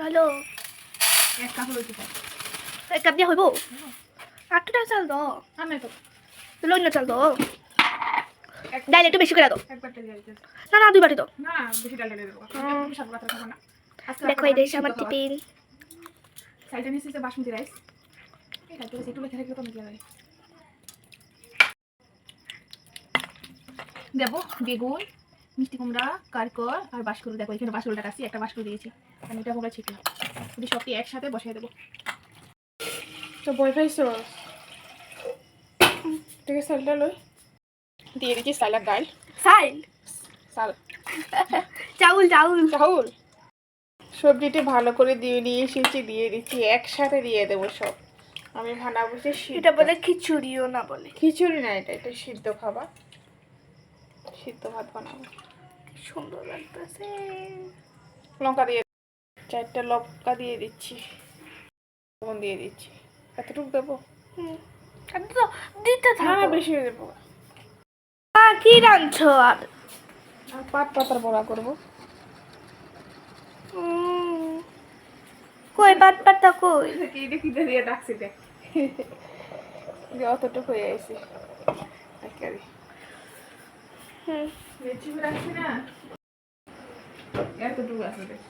ভালো এক কাপ হইতে পারে এক কাপ দিয়ে হইব 8 টাকা চাল দাও আর নাই তো তুই অন্য চাল দাও ডাল একটু বেশি করে দাও এক বাটি দিয়ে দিতে না না 2 বাটি দাও না বেশি ডাল দিয়ে দেবো তুমি সব কথা খাবো না দেখো এই দেশ আমার টিফিন সাইডে নিচে যে বাসমতি রাইস এই রাইস একটু বেশি রেখে তো মজা লাগে দেবো বেগুন মিষ্টি কুমড়া কারকর আর বাসকরু দেখো এখানে বাসকরুটা কাছি একটা বাসকরু দিয়েছি আমি এটা কুমড়া ছিটি যদি সবটি একসাথে বসাই দেবো তো বই পাইছো ঠিক আছে সাইলটা লই দিয়ে দিচ্ছি সাইলার ডাল সাইল সাল চাউল চাউল চাউল সবজিটি ভালো করে দিয়ে এসেছি দিয়ে দিচ্ছি একসাথে দিয়ে দেবো সব আমি বানাবো যে এটা বলে খিচুড়িও না বলে খিচুড়ি না এটা সিদ্ধ খাবার সিদ্ধ ভাত বানাবো সুন্দর লাগতেছে লঙ্কা দিয়ে 4টা লঙ্কা দিয়ে দিচ্ছি লবণ দিয়ে দিচ্ছি এতটুকু দেবো আর তো দিতে না থাকো বেশি দেবো কি রাঁধছো আর আর পাতার বড়া করবো কই পাতা কই কি দেখি দিয়ে ডাকছি দেখ অতটুকু হয়ে আইছি একেবারে বেশি রাখছি না এতটুকু আছে দেখ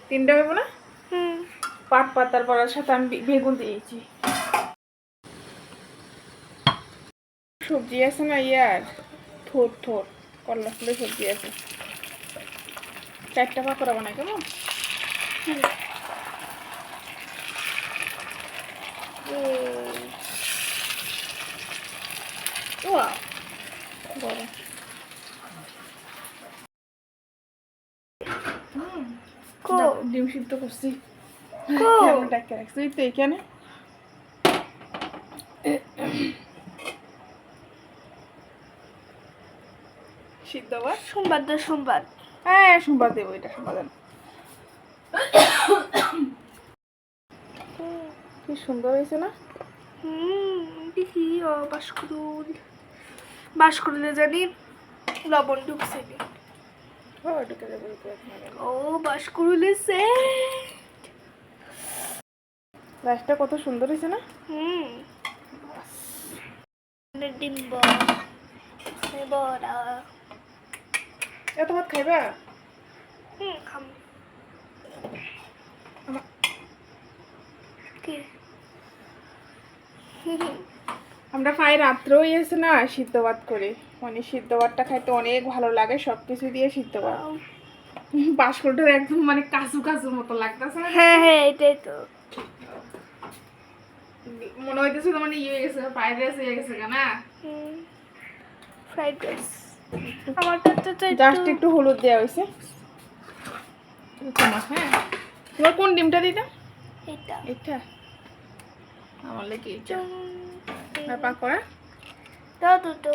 3টা হইব না পাতার বড়ার সাথে আমি বেগুন দিয়েছি সবজি আছে না ইয়ার থোর করলা ফুলের সবজি আছে 4টা পাকোড়া বানাই কেমন বড় ডিম সিদ্ধ করছি ডাক্তার রাখছি তো এখানে সিদ্ধ ভাত সোমবার হ্যাঁ সোমবার দেবো এটা সোমবার কি সুন্দর হয়েছে না দেখি বাসকরুলে জানি লবণ ঢুকছে ঢুকে দেবো ও বাসকরুলে সে রাইসটা কত সুন্দর হয়েছে না ডিম্ব বড়া এত ভাত খাইবা খাম কি আমরা খাই রাত্রেও এসে না সিদ্ধ ভাত করে মানে সিদ্ধ ভাতটা খাইতে অনেক ভালো লাগে সব কিছু দিয়ে সিদ্ধ ভাত বাসকরুটার একদম মানে কাজু কাজুর মতো লাগতেছে না হ্যাঁ এটাই তো মনে হইতেছে তো মানে ইয়ে হয়ে গেছে ফ্রাইড রাইস হয়ে গেছে না ফ্রাইড রাইস আমার তো জাস্ট একটু হলুদ দেওয়া হয়েছে হ্যাঁ তোমার কোন ডিমটা দিতা এটা আমার লেগে এটা আর পাকোড়া দাও দুটো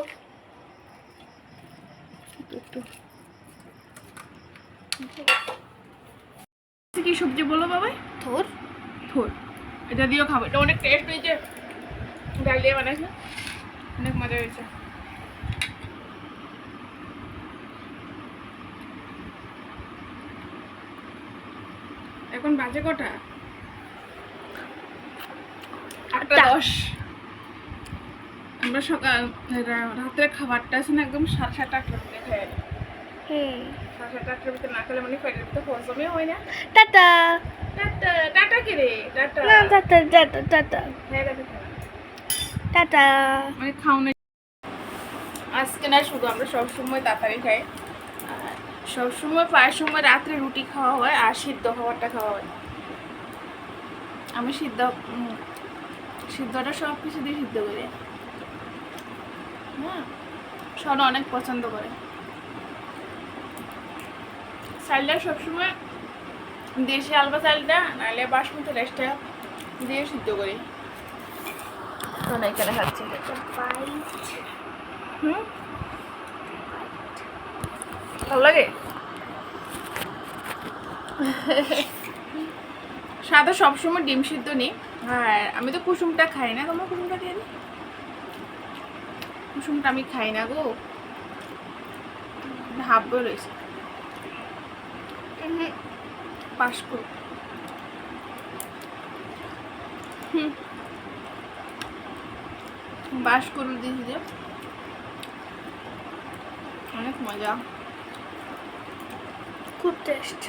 একটু কি সবজি বলো বাবাই থোর এটা দিয়েও খাবো এটা অনেক টেস্ট হয়েছে ডাল দিয়ে বানাইছে অনেক মজা হয়েছে এখন বাজে কটা 8:10 আমরা সকাল রাতের খাবারটা আছে না একদম 7:30-8টার ভিতরে খাই 7:30-8টার ভিতরে না খেলে মানে পেটের ভিতরে হজমই হয় না টাটা টাটা কি রে টাটা না টাটা হ্যাঁ টাটা মানে খাওয়া আজকে না শুধু আমরা সবসময় তাড়াতাড়ি খাই সবসময় প্রায় সময় রাত্রে রুটি খাওয়া হয় আর সিদ্ধ খাবারটা খাওয়া হয় আমি সিদ্ধটা সব কিছু দিয়ে সিদ্ধ করি হ্যাঁ সব অনেক পছন্দ করে চালটা সবসময় দেশি আলবা চালটা নাহলে বাসমতি রাইসটা দিয়ে সিদ্ধ করি এখানে খাচ্ছি ভালো লাগে সাদা সবসময় ডিম সিদ্ধ নেই আর আমি তো কুসুমটা খাই না তোমার কুসুমটা দিয়ে নি কুসুমটা আমি খাই না গো হাফ বই রয়েছে পাসকো বাস করে দিয়েছি যে অনেক মজা, খুব টেস্ট।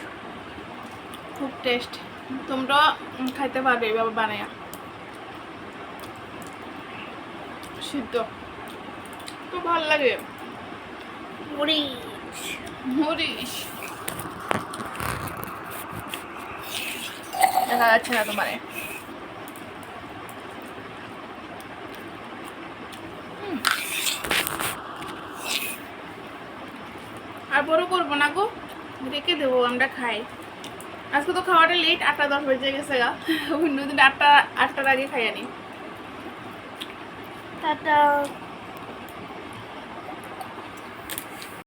খুব টেস্ট। তোমরা খাইতে পারবে এভাবে বানায়া, সিদ্ধ তো ভালো লাগে। মরিচ মরিচ দেখা যাচ্ছে না তোমারে। আর বড় করবো না গো, রেখে দেবো, আমরা খাই। আজকে তো খাওয়াটা লেট, 8:10 বেজে গেছে গা। অন্যদিন 8টার আগে খাই আনি। টাটা।